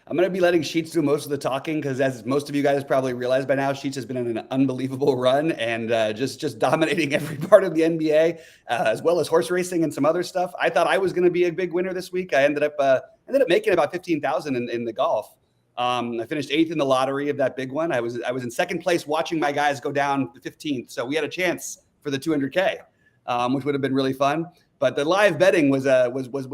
I'm going to be letting Sheets do most of the talking because, as most of you guys probably realized by now, Sheets has been on an unbelievable run and just dominating every part of the NBA, as well as horse racing and some other stuff. I thought I was going to be a big winner this week. I ended up making about 15,000 in the golf. I finished 8th in the lottery of that big one. I was in second place watching my guys go down to 15th, so we had a chance for the 200K, which would have been really fun. But the live betting was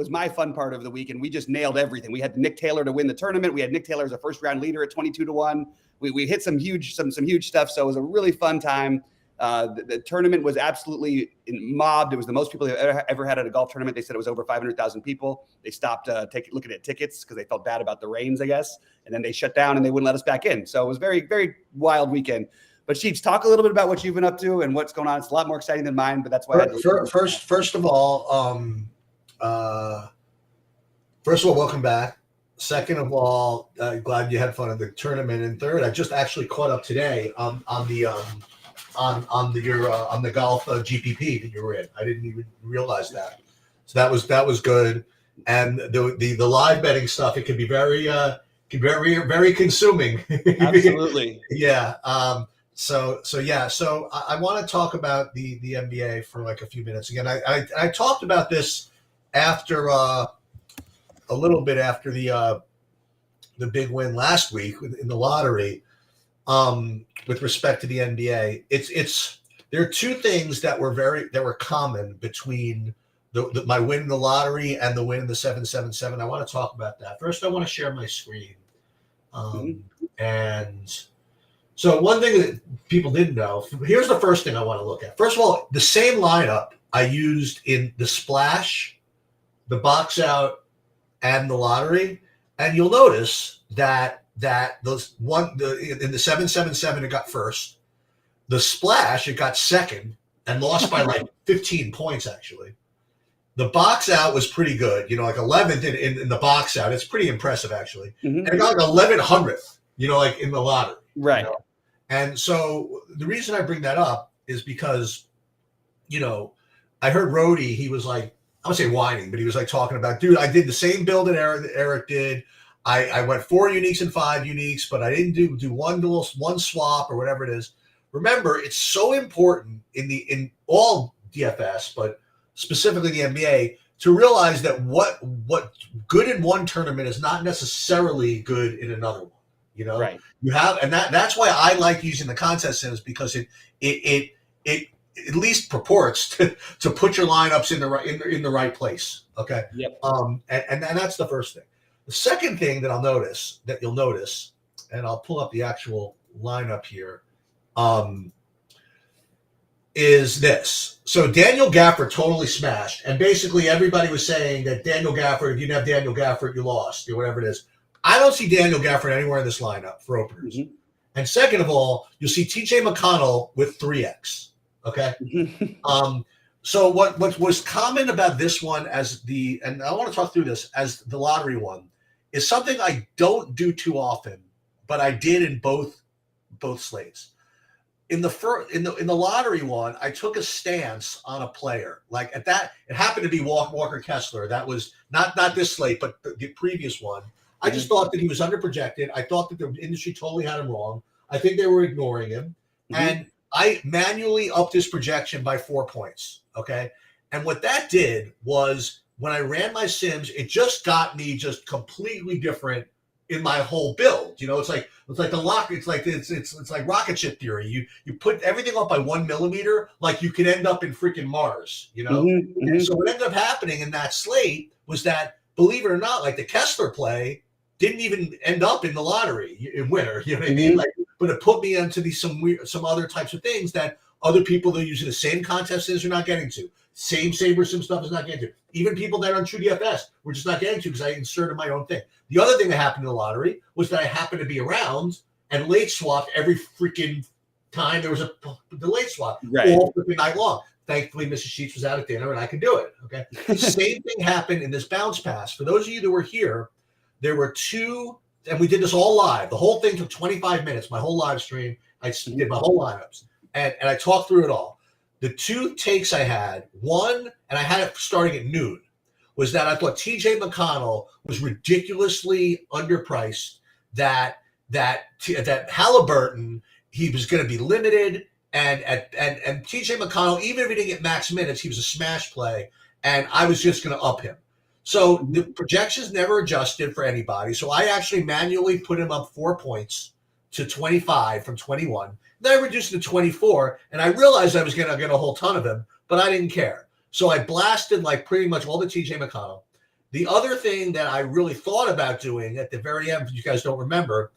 my fun part of the week, and we just nailed everything. We had Nick Taylor to win the tournament. We had Nick Taylor as a first round leader at 22-1. We hit some huge stuff. So it was a really fun time. The tournament was absolutely mobbed. It was the most people they've ever had at a golf tournament. They said it was over 500,000 people. They stopped looking at tickets because they felt bad about the rains, I guess. And then they shut down and they wouldn't let us back in. So it was very, very wild weekend. But Sheets, talk a little bit about what you've been up to and what's going on. It's a lot more exciting than mine, but that's why. First of all, welcome back. Second of all, glad you had fun at the tournament. And third, I just actually caught up today on the golf GPP that you were in. I didn't even realize that. So that was good. And the live betting stuff, it can be very very consuming. Absolutely. Yeah. So I want to talk about the NBA for like a few minutes again. I talked about this after a little bit after the big win last week in the lottery. With respect to the NBA, there are two things that were common between my win in the lottery and the win in the 777. I want to talk about that. First, I want to share my screen. And so one thing that people didn't know, here's the first thing I want to look at. First of all, the same lineup I used in the splash, the box out, and the lottery. And you'll notice that in the 777 it got first. The splash it got second and lost by like 15 points actually. The box out was pretty good, like 11th in the box out. It's pretty impressive actually. And it got like 1100th, like in the lottery. Right. And so the reason I bring that up is because, I heard Rhodey, he was like, I would say whining, but he was like talking about, dude, I did the same build that Eric did. I went 4 uniques and 5 uniques, but I didn't do one swap or whatever it is. Remember, it's so important in all DFS, but specifically the NBA, to realize that what good in one tournament is not necessarily good in another one. Right. You have, and that's why I like using the contest sims, because it at least purports to put your lineups in the right place. Okay. Yep. And that's the first thing. The second thing that you'll notice, and I'll pull up the actual lineup here, is this. So Daniel Gafford totally smashed, and basically everybody was saying that Daniel Gafford, if you didn't have Daniel Gafford, you lost, or whatever it is. I don't see Daniel Gafford anywhere in this lineup for openers. Mm-hmm. And second of all, you'll see TJ McConnell with 3x. Okay. So what was common about this one and I want to talk through this as the lottery one, is something I don't do too often, but I did in both slates. In the lottery one, I took a stance on a player. Like at that, it happened to be Walker Kessler. That was not this slate, but the previous one. I just thought that he was underprojected. I thought that the industry totally had him wrong. I think they were ignoring him. Mm-hmm. And I manually upped his projection by 4 points. Okay. And what that did was, when I ran my sims, it just got me just completely different in my whole build. It's like it's like rocket ship theory. You put everything up by 1 millimeter, like you could end up in freaking Mars, Mm-hmm. And so what ended up happening in that slate was that, believe it or not, like the Kessler play didn't even end up in the lottery in winner. You know what I mean? Like, but it put me into some other types of things that other people that are using the same contest sims are not getting to. Same Saber Sim stuff is not getting to. Even people that are on TrueDFS were just not getting to, because I inserted my own thing. The other thing that happened in the lottery was that I happened to be around and late swapped every freaking time there was the late swap, all freaking night long. Thankfully, Mrs. Sheets was out at dinner and I could do it. Okay. Same thing happened in this bounce pass. For those of you that were here, there were 2, and we did this all live. The whole thing took 25 minutes, my whole live stream. I did my whole lineups, and I talked through it all. The 2 takes I had, one, and I had it starting at noon, was that I thought TJ McConnell was ridiculously underpriced. That Halliburton, he was going to be limited, and TJ McConnell, even if he didn't get max minutes, he was a smash play, and I was just going to up him. So the projections never adjusted for anybody. So I actually manually put him up 4 points to 25 from 21. Then I reduced it to 24, and I realized I was going to get a whole ton of him, but I didn't care. So I blasted like pretty much all the TJ McConnell. The other thing that I really thought about doing at the very end, you guys don't remember,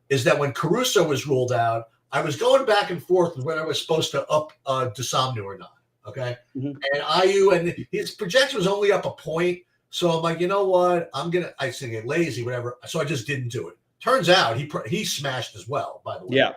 is that when Caruso was ruled out, I was going back and forth with whether I was supposed to up Desamnu or not. Okay. And IU, and his projection was only up a point. So I'm like, you know what? I say get lazy, whatever. So I just didn't do it. Turns out he smashed as well, by the way. Yeah.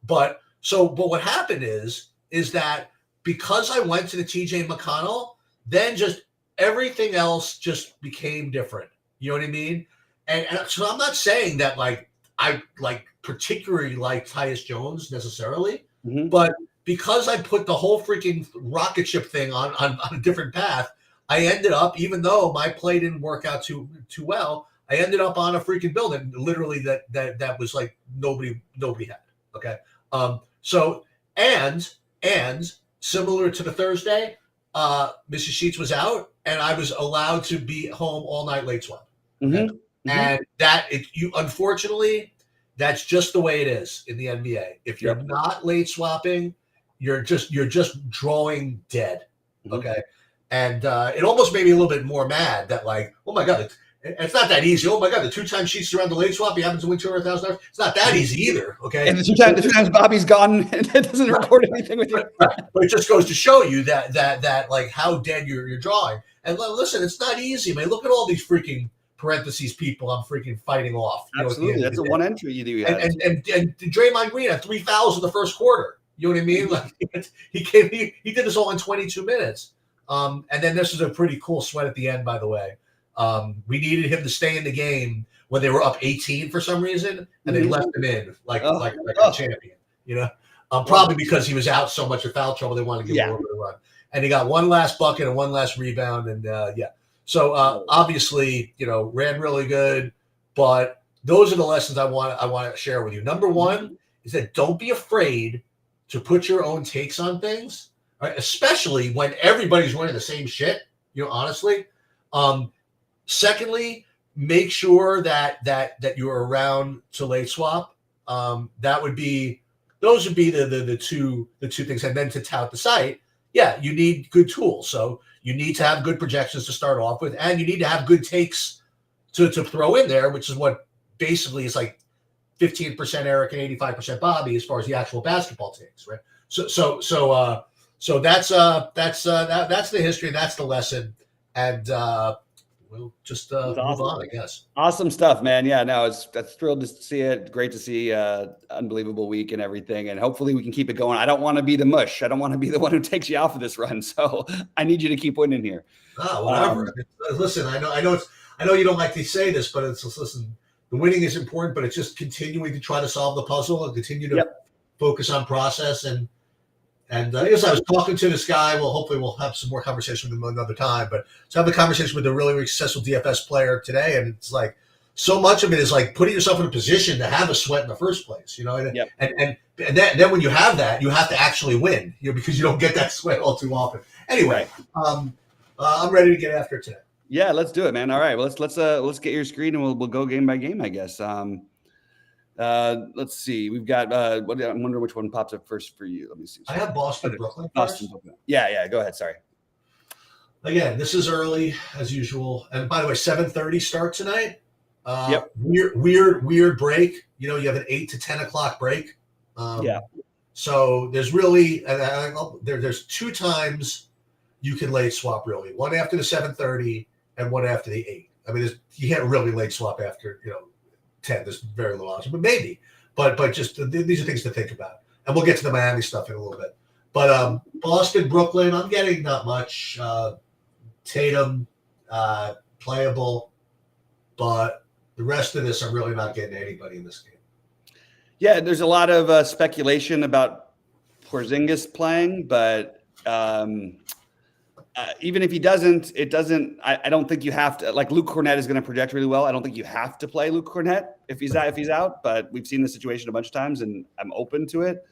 But what happened is that because I went to the TJ McConnell, then just everything else just became different. You know what I mean? And so I'm not saying that like I like particularly like Tyus Jones necessarily, but because I put the whole freaking rocket ship thing on a different path, I ended up, even though my play didn't work out too well, I ended up on a freaking building literally that was like nobody had. Okay. So and similar to the Thursday, Mrs. Sheets was out and I was allowed to be home all night late swap. Okay? And unfortunately, that's just the way it is in the NBA. If you're not late swapping, you're just drawing dead. Okay. And it almost made me a little bit more mad that like, oh my God, it's not that easy. Oh my God, the 2 times Sheets around the late swap, he happens to win $200,000. It's not that easy either. Okay. And the two times Bobby's gone, and it doesn't record anything with you. But it just goes to show you that like how dead you're drawing. And listen, it's not easy. I mean, look at all these freaking parentheses people I'm freaking fighting off. Absolutely, that's a one entry you had. And Draymond Green had 3,000 the first quarter. You know what I mean? Like he did this all in 22 minutes. And then this was a pretty cool sweat at the end, by the way. We needed him to stay in the game when they were up 18 for some reason, and they left him in like a champion. You know, probably because he was out so much of foul trouble, they wanted to give him a little bit of run. And he got one last bucket and one last rebound, and So obviously, you know, ran really good, but those are the lessons I want to share with you. Number one is that don't be afraid to put your own takes on things, right? Especially when everybody's running the same shit. You know, honestly. Secondly, make sure that you're around to late swap. Those would be the two things. And then to tout the site, you need good tools. So you need to have good projections to start off with, and you need to have good takes to throw in there, which is what basically is like 15% Eric and 85% Bobby as far as the actual basketball takes, right? So that's the history, that's the lesson, and we'll just move on, I guess. Awesome stuff, man. Yeah, no, that's thrilled to see it. Great to see unbelievable week and everything. And hopefully we can keep it going. I don't want to be the mush. I don't want to be the one who takes you off of this run. So I need you to keep winning here. Whatever. Listen, I know you don't like to say this, but listen, the winning is important, but it's just continuing to try to solve the puzzle and continue to focus on process. And I guess I was talking to this guy. Well, hopefully we'll have some more conversation with him another time. But to have a conversation with a really, really successful DFS player today, and it's like so much of it is like putting yourself in a position to have a sweat in the first place, you know. And then when you have that, you have to actually win, you know, because you don't get that sweat all too often. Anyway, I'm ready to get after it today. Yeah, let's do it, man. All right, well, let's get your screen and we'll go game by game, I guess. Let's see. We've got I wonder which one pops up first for you. Let me see. I have Boston, Brooklyn. Boston, Brooklyn. Yeah. Go ahead. Sorry. Again, this is early as usual. And by the way, 7:30 start tonight. Weird break. You know, you have an 8 to 10 o'clock break. So there's really there's 2 times you can late swap really. One after the 7:30 and one after the 8. I mean, you can't really late swap after 10. There's very little option, but maybe. But just these are things to think about. And we'll get to the Miami stuff in a little bit. But Boston, Brooklyn, I'm getting not much. Tatum, playable. But the rest of this, I'm really not getting anybody in this game. Yeah, there's a lot of speculation about Porzingis playing, but Even if he doesn't, it doesn't. I don't think you have to. Like Luke Cornett is going to project really well. I don't think you have to play Luke Cornett if he's out. But we've seen the situation a bunch of times, and I'm open to it.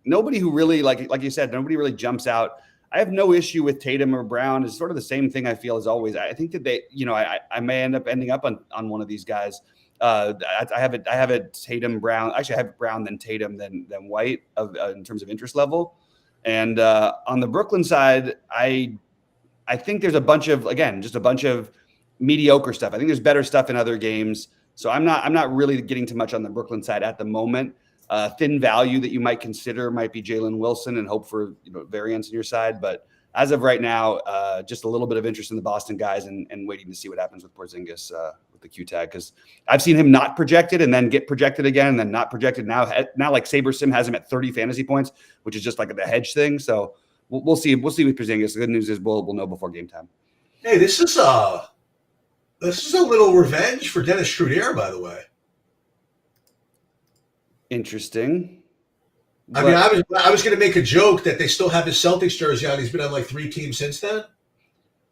Nobody who really like you said, nobody really jumps out. I have no issue with Tatum or Brown. It's sort of the same thing I feel as always. I think that they, I may ending up on one of these guys. I have it Tatum Brown. Actually, I have Brown then Tatum then White in terms of interest level. And on the Brooklyn side, I think there's a bunch of mediocre stuff. I think there's better stuff in other games. So I'm not really getting too much on the Brooklyn side at the moment. Thin value that you might consider might be Jalen Wilson and hope for variance on your side. But as of right now, just a little bit of interest in the Boston guys and waiting to see what happens with Porzingis with the Q tag, because I've seen him not projected and then get projected again and then not projected. Now like SaberSim has him at 30 fantasy points, which is just like the hedge thing. So we'll see. We'll see with Porzingis. The good news is we'll know before game time. Hey, this is a little revenge for Dennis Schroeder, by the way. Interesting. I mean, I was going to make a joke that they still have his Celtics jersey on. He's been on like 3 teams since then.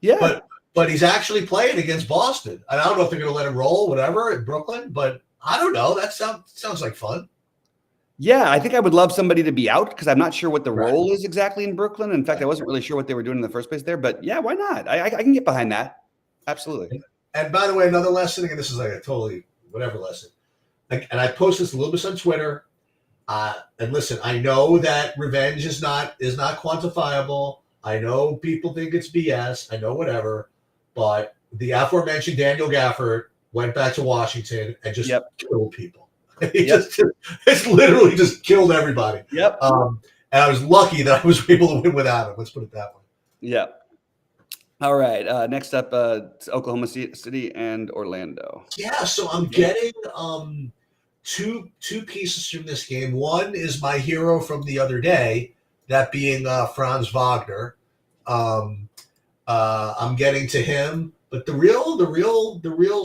Yeah. But he's actually playing against Boston. And I don't know if they're going to let him roll, whatever, in Brooklyn. But I don't know. That sounds like fun. Yeah, I think I would love somebody to be out because I'm not sure what the role is exactly in Brooklyn. In fact, I wasn't really sure what they were doing in the first place there. But yeah, why not? I can get behind that. Absolutely. And by the way, another lesson, and this is like a totally whatever lesson. And I post this a little bit on Twitter. And listen, I know that revenge is not quantifiable. I know people think it's BS. I know whatever. But the aforementioned Daniel Gafford went back to Washington and just killed people. It's literally just killed everybody. Yep. And I was lucky that I was able to win without him. Let's put it that way. Yep. All right. Next up, Oklahoma City and Orlando. Yeah. So I'm getting two pieces from this game. One is my hero from the other day, that being Franz Wagner. I'm getting to him, but the real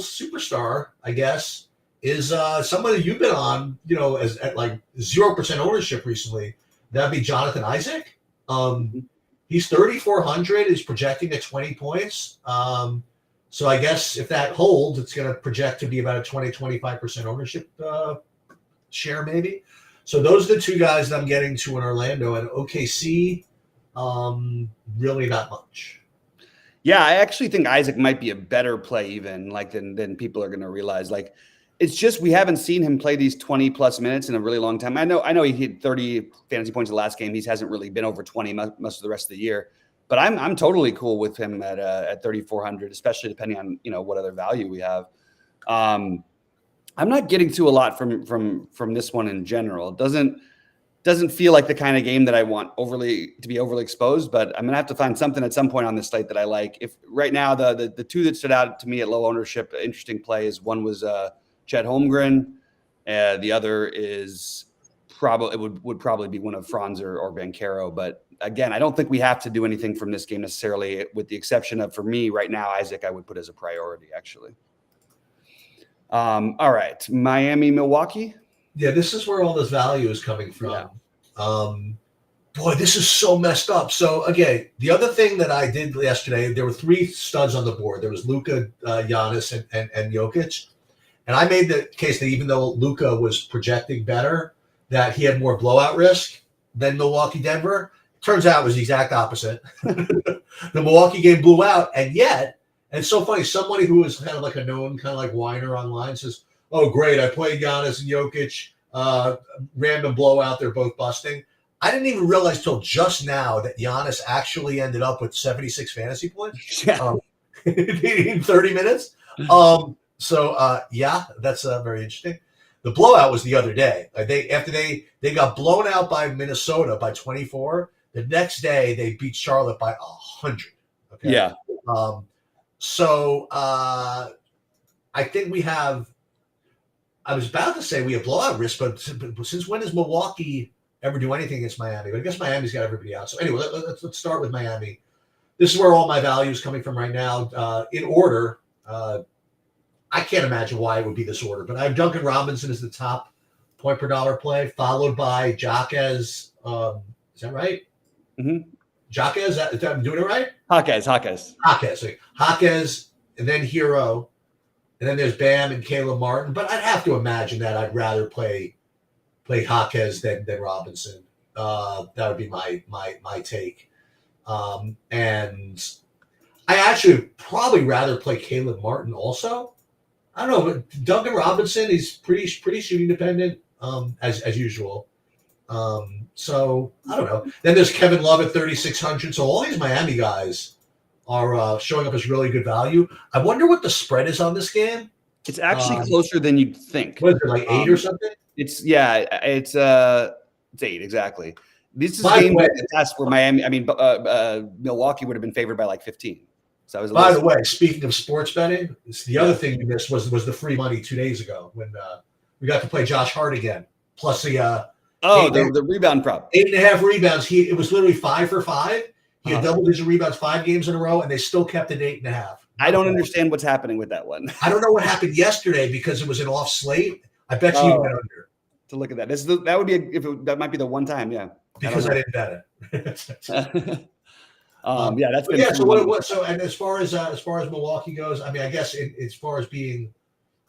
superstar, I guess, is somebody you've been on, as at like 0% ownership recently. That'd be Jonathan Isaac. He's 3,400. He's projecting at 20 points. So I guess if that holds, it's going to project to be about a 20-25% ownership share, maybe. So those are the two guys that I'm getting to in Orlando. And OKC, really not much. Yeah, I actually think Isaac might be a better play even than people are going to realize. Like, it's just we haven't seen him play these 20+ minutes in a really long time. I know he hit 30 fantasy points the last game. He hasn't really been over 20 most of the rest of the year. But I'm totally cool with him at 3,400, especially depending on what other value we have. I'm not getting to a lot from this one in general. It doesn't feel like the kind of game that I want to be overly exposed. But I'm gonna have to find something at some point on this slate that I like. If right now the two that stood out to me at low ownership, interesting plays. One was Chet Holmgren, the other is would probably be one of Franz or Banchero. But again, I don't think we have to do anything from this game necessarily, with the exception of, for me right now, Isaac I would put as a priority, actually. All right, Miami, Milwaukee. Yeah, this is where all this value is coming from. Yeah. Boy, this is so messed up. So, again, the other thing that I did yesterday, there were 3 studs on the board. There was Luka, Giannis, and Jokic. And I made the case that even though Luka was projecting better, that he had more blowout risk than Milwaukee-Denver. Turns out it was the exact opposite. The Milwaukee game blew out, and yet, and it's so funny, somebody who is kind of like a known kind of like whiner online says, oh, great, I played Giannis and Jokic, random blowout, they're both busting. I didn't even realize till just now that Giannis actually ended up with 76 fantasy points in 30 minutes. Yeah, that's very interesting. The blowout was the other day. After they got blown out by Minnesota by 24, the next day they beat Charlotte by 100. Okay. Yeah. I think we have. I was about to say we have blowout risk, but since when does Milwaukee ever do anything against Miami? But I guess Miami's got everybody out. So anyway, let's start with Miami. This is where all my value is coming from right now. In order, I can't imagine why it would be this order, but I have Duncan Robinson as the top point per dollar play, followed by Jaquez. Is that right? Mm-hmm. Jaquez, I'm doing it right? Jaquez. Jaquez, and then Hero, and then there's Bam and Caleb Martin. But I'd have to imagine that I'd rather play Jaquez than Robinson. That would be my take. And I actually would probably rather play Caleb Martin also. I don't know, but Duncan Robinson is pretty shooting dependent, as usual. So I don't know. Then there's Kevin Love at 3,600. So all these Miami guys are showing up as really good value. I wonder what the spread is on this game. It's actually closer than you'd think. What is it, like 8 or something? It's 8 exactly. This is a game with the test where Milwaukee would have been favored by like 15. So I was. By the way, speaking of sports betting, the other thing we missed was the free money 2 days ago when we got to play Josh Hart again. Plus the the rebound prop. 8.5 rebounds. It was literally 5 for 5. He had double-digit rebounds 5 games in a row, and they still kept it 8.5. I don't understand what's happening with that one. I don't know what happened yesterday because it was an off slate. I bet you went under. To look at that. That would be that might be the one time, yeah. Because I didn't bet it. That's been So and as far as Milwaukee goes, I mean, I guess as far as being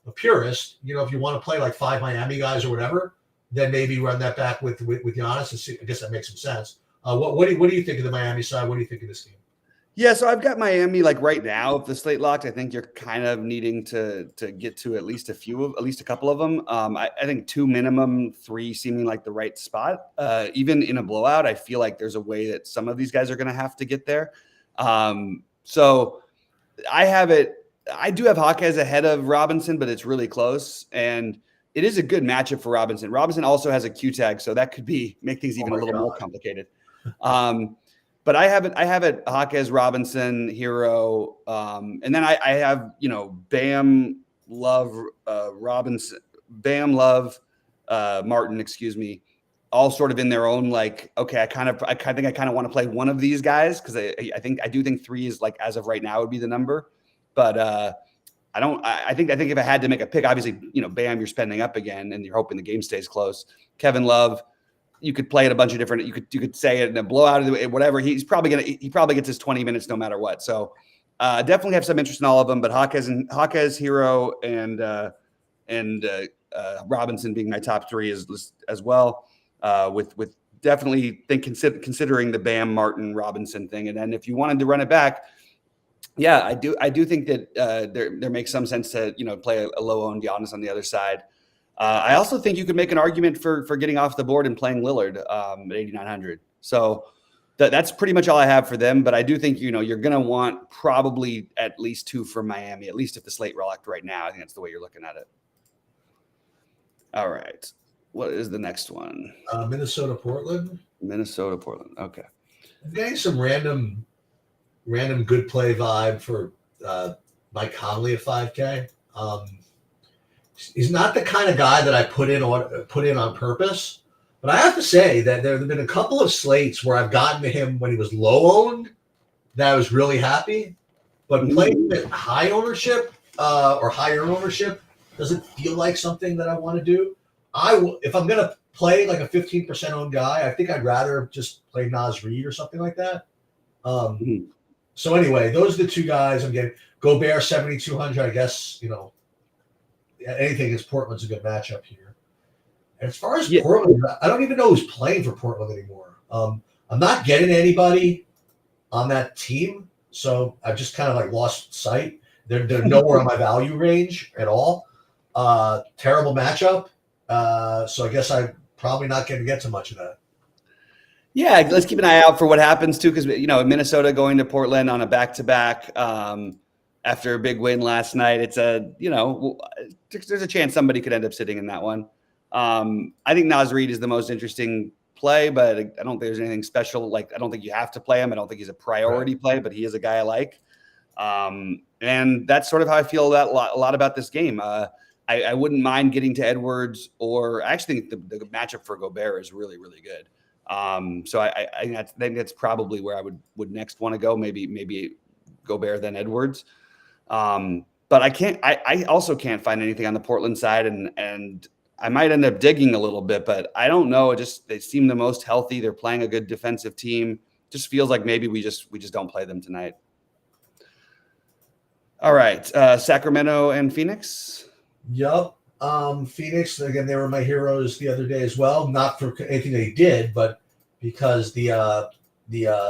a purist, if you want to play like 5 Miami guys or whatever, then maybe run that back with Giannis and see. I guess that makes some sense. What do you think of the Miami side? What do you think of this game? Yeah, so I've got Miami like right now. If the slate locked, I think you're kind of needing to get to at least a couple of them. I think 2 minimum, 3 seeming like the right spot. Even in a blowout, I feel like there's a way that some of these guys are going to have to get there. So I have it. I do have Jaquez ahead of Robinson, but it's really close, and it is a good matchup for Robinson. Robinson also has a Q tag, so that could make things even a little more complicated. But I have it Jaquez, Robinson, Hero, and then I have Bam, Love, Robinson, Bam, Love, Martin, excuse me, all sort of in their own like. Okay, I think I kind of want to play one of these guys because I do think 3 is like as of right now would be the number, but I think if I had to make a pick, obviously Bam, you're spending up again and you're hoping the game stays close. Kevin Love. You could play it a bunch of different. You could say it in a blowout, whatever. He probably gets his 20 minutes no matter what. So definitely have some interest in all of them. But Jaquez, Hero, and Robinson being my top 3 as well. With definitely considering the Bam, Martin, Robinson thing. And then if you wanted to run it back, yeah, I do think that there makes some sense to play a low owned Giannis on the other side. I also think you could make an argument for getting off the board and playing Lillard at 8,900. So that's pretty much all I have for them. But I do think you're going to want probably at least 2 from Miami, at least if the slate locked right now. I think that's the way you're looking at it. All right, what is the next one? Minnesota Portland. Okay. I'm getting some random good play vibe for Mike Conley at 5K. He's not the kind of guy that I put in on purpose, but I have to say that there have been a couple of slates where I've gotten to him when he was low owned that I was really happy, but playing with high ownership or higher ownership doesn't feel like something that I want to do. If I'm gonna play like a 15% owned guy, I think I'd rather just play Naz Reid or something like that. So anyway, those are the 2 guys I'm getting. Gobert 7,200, I guess anything against Portland's a good matchup here. And as far as Portland, I don't even know who's playing for Portland anymore. I'm not getting anybody on that team, so I've just kind of like lost sight. They're nowhere on my value range at all. Terrible matchup. So I guess I'm probably not going to get to much of that. Yeah, let's keep an eye out for what happens too, because Minnesota going to Portland on a back-to-back after a big win last night. It's there's a chance somebody could end up sitting in that one. I think Naz Reid is the most interesting play, but I don't think there's anything special. Like, I don't think you have to play him. I don't think he's a priority play, but he is a guy I like. And that's sort of how I feel a lot about this game. I wouldn't mind getting to Edwards, or I actually think the matchup for Gobert is really, really good. So I think that's probably where I would next want to go. Maybe Gobert, then Edwards. But I also can't find anything on the Portland side, and I might end up digging a little bit, but I don't know. They seem the most healthy. They're playing a good defensive team. just feels like maybe we just don't play them tonight. All right, Sacramento and Phoenix. Yup. Phoenix, again, they were my heroes the other day as well. Not for anything they did, but because the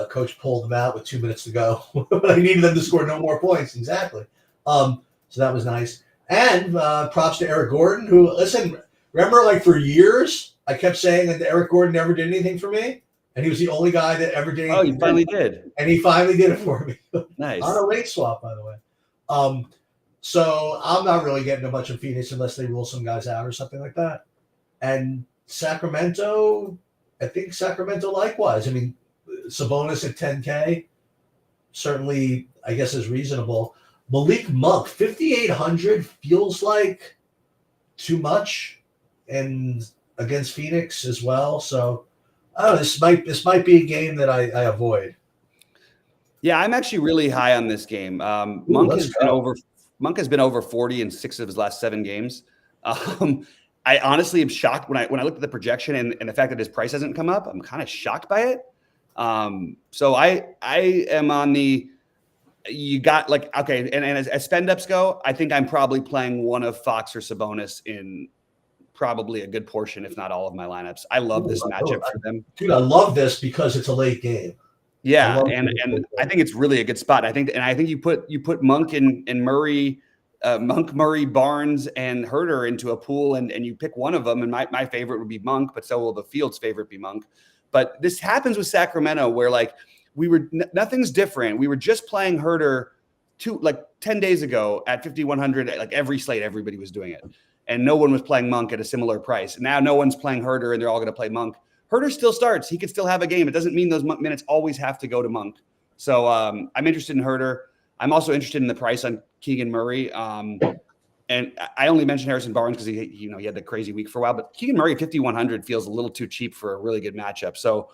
coach pulled them out with 2 minutes to go. I needed them to score no more points. Exactly. So that was nice. And props to Eric Gordon, who, listen, remember, like, for years, I kept saying that Eric Gordon never did anything for me, and he was the only guy that ever did anything. Oh, he finally did. And he finally did it for me. Nice. On a rate swap, by the way. So I'm not really getting a bunch of Phoenix unless they rule some guys out or something like that. And Sacramento, I think Sacramento likewise. I mean, Sabonis at 10K certainly, I guess, is reasonable. Malik Monk, 5,800 feels like too much, and against Phoenix as well. So, I don't know, this might be a game that I avoid. Yeah, I'm actually really high on this game. Monk has been over 40 in 6 of his last 7 games. I honestly am shocked when I looked at the projection and the fact that his price hasn't come up. I'm kind of shocked by it. So I am on the, you got like, okay. And as spend ups go, I think I'm probably playing one of Fox or Sabonis in probably a good portion, if not all of my lineups. I love this matchup for them. Dude, I love this because it's a late game. Yeah. And I think it's really a good spot. I think you put Monk and Murray, Monk, Murray, Barnes, and Herter into a pool, and you pick one of them. And my favorite would be Monk, but so will the field's favorite be Monk. But this happens with Sacramento, where like nothing's different. We were just playing Herter 10 days ago at 5,100. Like every slate, everybody was doing it, and no one was playing Monk at a similar price. And now no one's playing Herter, and they're all going to play Monk. Herter still starts. He could still have a game. It doesn't mean those minutes always have to go to Monk. So I'm interested in Herter. I'm also interested in the price on Keegan Murray. And I only mentioned Harrison Barnes because he had the crazy week for a while. But Keegan Murray 5,100 feels a little too cheap for a really good matchup. So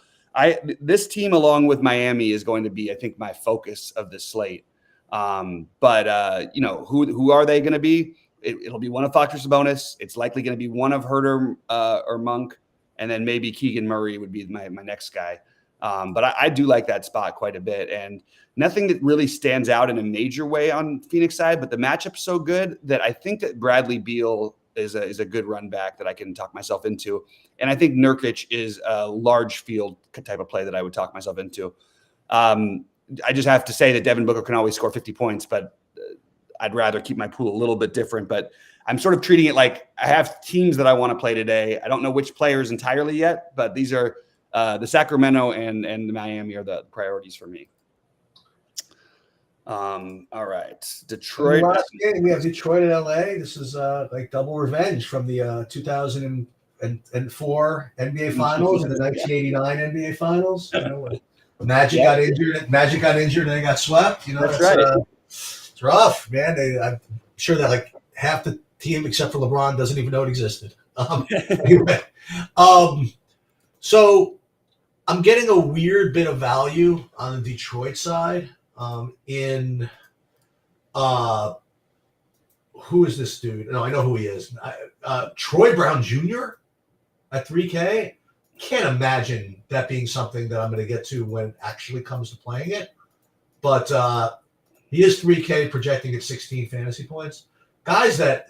this team along with Miami is going to be, I think, my focus of this slate. Who are they going to be? It'll be one of Fox or Sabonis. It's likely going to be one of Herter or Monk. And then maybe Keegan Murray would be my next guy. But I do like that spot quite a bit. And nothing that really stands out in a major way on Phoenix side, but the matchup's so good that I think that Bradley Beal is a good run back that I can talk myself into. And I think Nurkic is a large field type of play that I would talk myself into. I just have to say that Devin Booker can always score 50 points, but I'd rather keep my pool a little bit different. But I'm sort of treating it like I have teams that I want to play today. I don't know which players entirely yet, but these are the Sacramento and the Miami are the priorities for me. All right. Detroit. Last game, we have Detroit and LA. This is like double revenge from the 2004 NBA Finals and the 1989 NBA Finals. Magic got injured and they got swept. That's right. It's rough, man. I'm sure that like half the team except for LeBron doesn't even know it existed. Anyway, so I'm getting a weird bit of value on the Detroit side. In who is this dude? No, I know who he is. Troy Brown Jr. at 3K. Can't imagine that being something that I'm going to get to when it actually comes to playing it. But he is 3K, projecting at 16 fantasy points. Guys that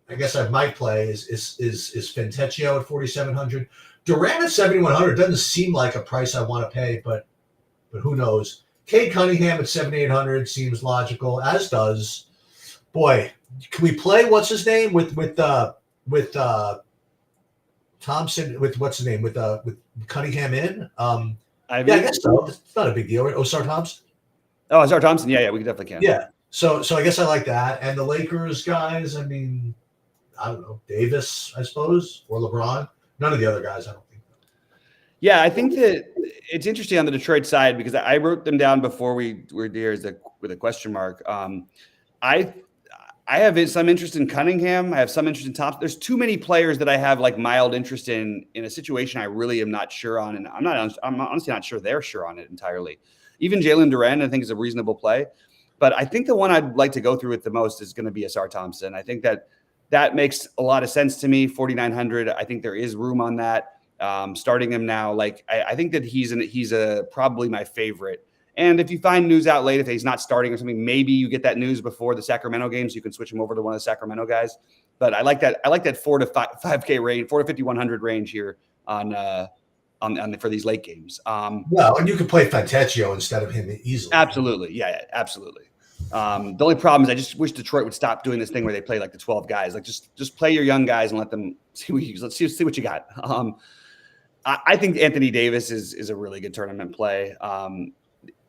I guess I might play is Fintecchio at 4,700. Durant at 7,100 doesn't seem like a price I want to pay, but who knows? Cade Cunningham at 7,800 seems logical, as does. Boy, can we play what's his name with Thompson, with what's his name with Cunningham in? I guess so. It's not a big deal, right? Osar Thompson. Oh, Osar Thompson. Yeah, we definitely can. Yeah. So I guess I like that. And the Lakers guys, I mean, I don't know, Davis, I suppose, or LeBron. None of the other guys, I don't think. Yeah, I think that it's interesting on the Detroit side because I wrote them down before we were here with a question mark. I have some interest in Cunningham. I have some interest in Thompson. There's too many players that I have like mild interest in a situation I really am not sure on, and I'm honestly not sure they're sure on it entirely. Even Jalen Duren, I think, is a reasonable play, but I think the one I'd like to go through with the most is going to be Asar Thompson. I think that makes a lot of sense to me. 4,900. I think there is room on that. Starting him now, like I think that he's probably my favorite. And if you find news out late, if he's not starting or something, maybe you get that news before the Sacramento games. You can switch him over to one of the Sacramento guys. But I like that. I like that 4 to 5K range, 4 to 5,100 range here on for these late games. Well, and you can play Fantecchio instead of him easily. Absolutely, yeah, absolutely. The only problem is I just wish Detroit would stop doing this thing where they play like the 12 guys. Like just play your young guys and let them see what you let's see what you got. I think Anthony Davis is a really good tournament play.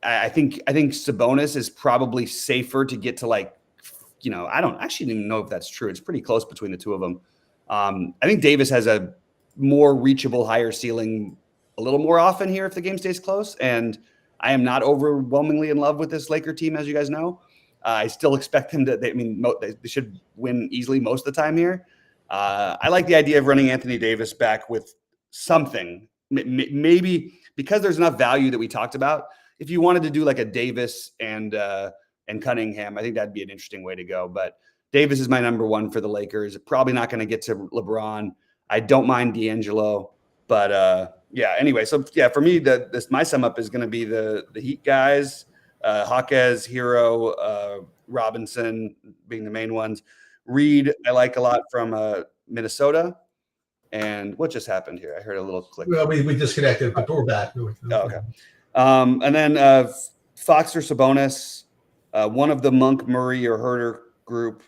I think Sabonis is probably safer to get to, like, I don't actually even know if that's true. It's pretty close between the two of them. I think Davis has a more reachable, higher ceiling a little more often here if the game stays close. And I am not overwhelmingly in love with this Laker team, as you guys know. I still expect them to. They should win easily most of the time here. I like the idea of running Anthony Davis back with something, maybe because there's enough value that we talked about. If you wanted to do like a Davis and Cunningham, I think that'd be an interesting way to go. But Davis is my number one for the Lakers. Probably not going to get to LeBron. I don't mind D'Angelo, but yeah. Anyway, so yeah, for me, my sum up is going to be the Heat guys, Hawkes, Hero, Robinson being the main ones. Reed, I like a lot from Minnesota. And what just happened here? I heard a little click. Well, we disconnected, but we're back. Oh, okay. And then Fox or Sabonis, one of the Monk, Murray, or Herter group.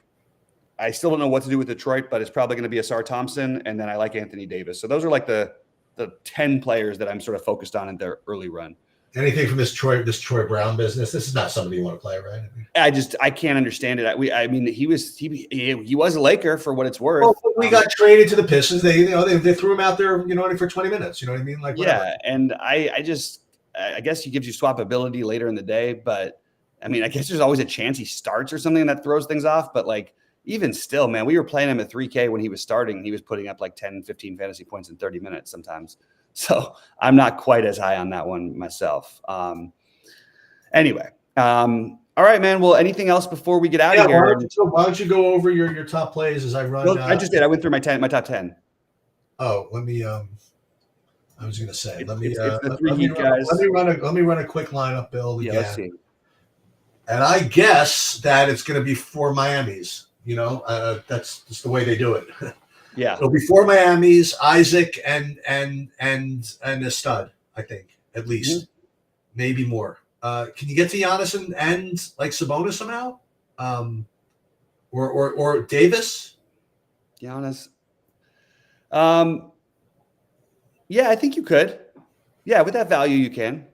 I still don't know what to do with Detroit, but it's probably going to be Asar Thompson, and then I like Anthony Davis. So those are like the 10 players that I'm sort of focused on in their early run. Anything from this Troy Brown business? This is not somebody you want to play, right? I can't understand it. I mean, he was a Laker for what it's worth. Well, we got traded to the Pistons. They threw him out there, for 20 minutes. You know what I mean? Like, whatever. Yeah, and I guess he gives you swappability later in the day, but I mean, I guess there's always a chance he starts or something that throws things off. But like, even still, man, we were playing him at 3K when he was starting. He was putting up like 10, 15 fantasy points in 30 minutes sometimes. So I'm not quite as high on that one myself. Anyway, all right, man. Well, anything else before we get out of here? Why don't you go over your top plays as I run? Well, I just did. I went through my top 10. Oh, let me. I was going to say, let me run a quick lineup build again. Yeah, let's see. And I guess that it's going to be 4 Miamis. That's just the way they do it. Yeah. So before Miami's, Isaac and a stud, I think, at least. Maybe more. Can you get to Giannis and like Sabonis somehow? Or Davis? Giannis. Yeah, I think you could. Yeah, with that value you can.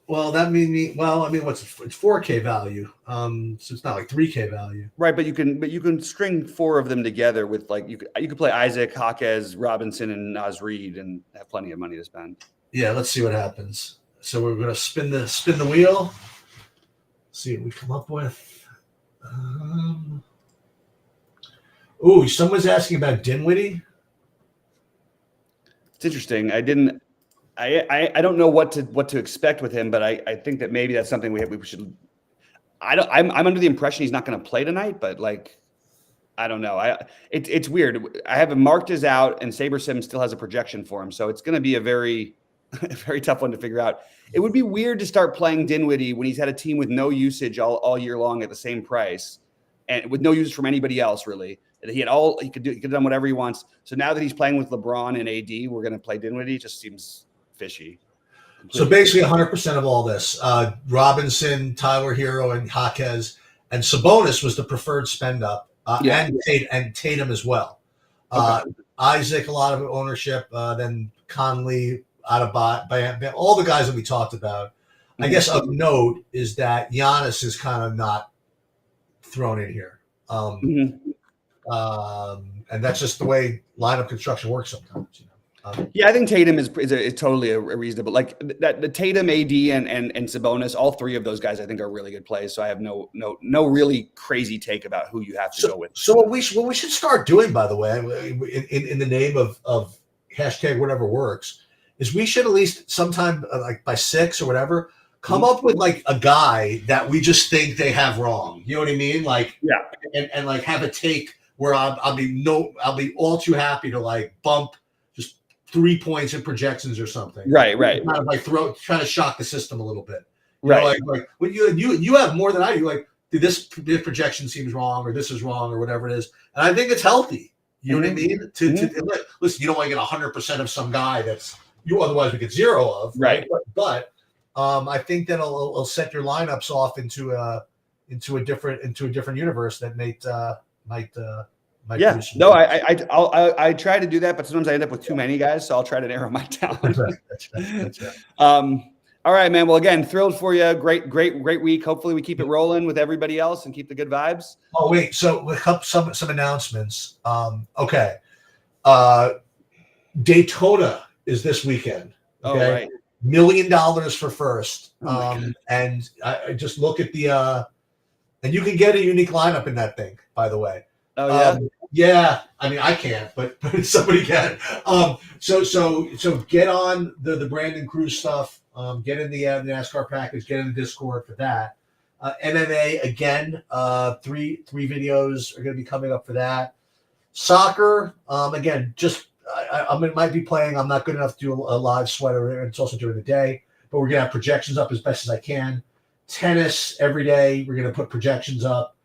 Well, that means it's 4K value. So it's not like 3K value. Right, but you can string 4 of them together with, like, you could play Isaac, Hawkes, Robinson, and Naz Reid and have plenty of money to spend. Yeah, let's see what happens. So we're gonna spin the wheel. See what we come up with. Someone's asking about Dinwiddie. It's interesting. I don't know what to expect with him, but I think that maybe that's something we should. I'm under the impression he's not going to play tonight, but like, I don't know. It's weird. I have him marked as out, and SaberSim still has a projection for him, so it's going to be a very very tough one to figure out. It would be weird to start playing Dinwiddie when he's had a team with no usage all year long at the same price, and with no usage from anybody else really. He could have done whatever he wants. So now that he's playing with LeBron and AD, we're going to play Dinwiddie. It just seems fishy. So basically 100% of all this, Robinson, Tyler Hero, and Hawkes, and Sabonis was the preferred spend up, and Tatum as well. Okay. Isaac, a lot of ownership, then Conley, Adebayo, all the guys that we talked about. I guess of note is that Giannis is kind of not thrown in here. And that's just the way lineup construction works sometimes. Yeah, I think Tatum is totally a reasonable, like that. The Tatum, AD, and Sabonis, all 3 of those guys I think are really good plays. So I have no really crazy take about who you have to go with. So what we should start doing, by the way, in the name of hashtag whatever works, is we should at least sometime like by 6 or whatever come up with like a guy that we just think they have wrong. You know what I mean? Like, yeah, and like have a take where I'll be all too happy to like bump 3 points in projections or something. Right. Kind of like trying to shock the system a little bit. You Right. know, like when you have more than I do. Like, this projection seems wrong, or this is wrong, or whatever it is. And I think it's healthy. You know what I mean? To listen, you don't want to get 100% of some guy that's you otherwise we get 0 of. Right. But I think that it'll set your lineups off into a different universe that might. Yeah. No, I try to do that, but sometimes I end up with too many guys, so I'll try to narrow mine down. That's right. All right, man. Well, again, thrilled for you. Great week. Hopefully we keep it rolling with everybody else and keep the good vibes. Oh, wait. So some announcements. Okay. Daytona is this weekend. Okay? Oh, right. $1 million for first. Oh, and I just look at the and you can get a unique lineup in that thing, by the way. Oh, yeah. Yeah. I mean, I can't, but somebody can. So get on the Brandon Cruz stuff. Get in the NASCAR package. Get in the Discord for that. MMA again. 3 videos are going to be coming up for that. Soccer again. Just I might be playing. I'm not good enough to do a live sweater. It's also during the day, but we're going to have projections up as best as I can. Tennis every day. We're going to put projections up.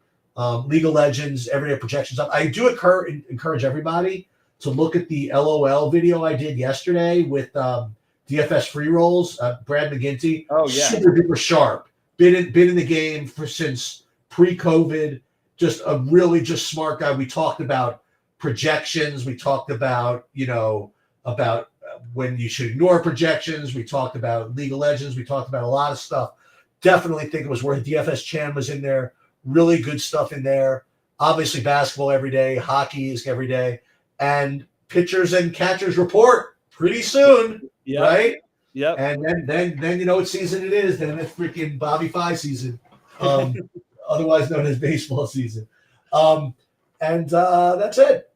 League of Legends every day projections up. I do encourage everybody to look at the LOL video I did yesterday with DFS free rolls. Brad McGinty, Oh, yeah. super duper sharp. Been in the game since pre-COVID. Just a really just smart guy. We talked about projections. We talked about about when you should ignore projections. We talked about League of Legends. We talked about a lot of stuff. Definitely think it was worth. DFS Chan was in there. Really good stuff in there. Obviously, basketball every day. Hockey is every day. And pitchers and catchers report pretty soon, right? Yep. And then you know what season it is. Then it's freaking Bobby Pye season, otherwise known as baseball season. And that's it.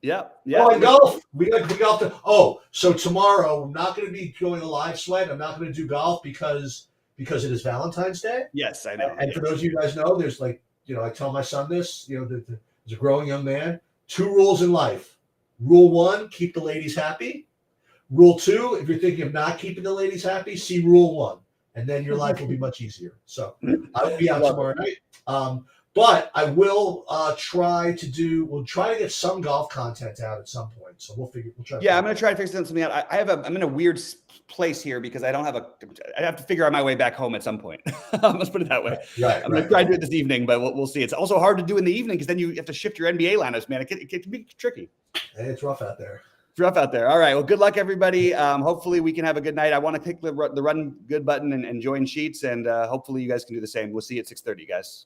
Yeah. Oh, and golf. We got golf. So tomorrow I'm not going to be going a live sweat. I'm not going to do golf because it is Valentine's Day. Yes, I know. And for those of you guys know, there's I tell my son this, there's a growing young man, 2 rules in life. Rule 1, keep the ladies happy. Rule 2, if you're thinking of not keeping the ladies happy, see Rule 1, and then your life will be much easier. So I will be out tomorrow night. But I will try to get some golf content out at some point. So we'll try. Yeah, I'm going to try to figure something out. I'm in a weird place here because I have to figure out my way back home at some point. Let's put it that way. Right. I'm going to try to do it this evening, but we'll see. It's also hard to do in the evening because then you have to shift your NBA lineups, man. It can be tricky. Hey, it's rough out there. It's rough out there. All right. Well, good luck, everybody. Hopefully we can have a good night. I want to click the run good button and join Sheets, and hopefully you guys can do the same. We'll see you at 6:30, guys.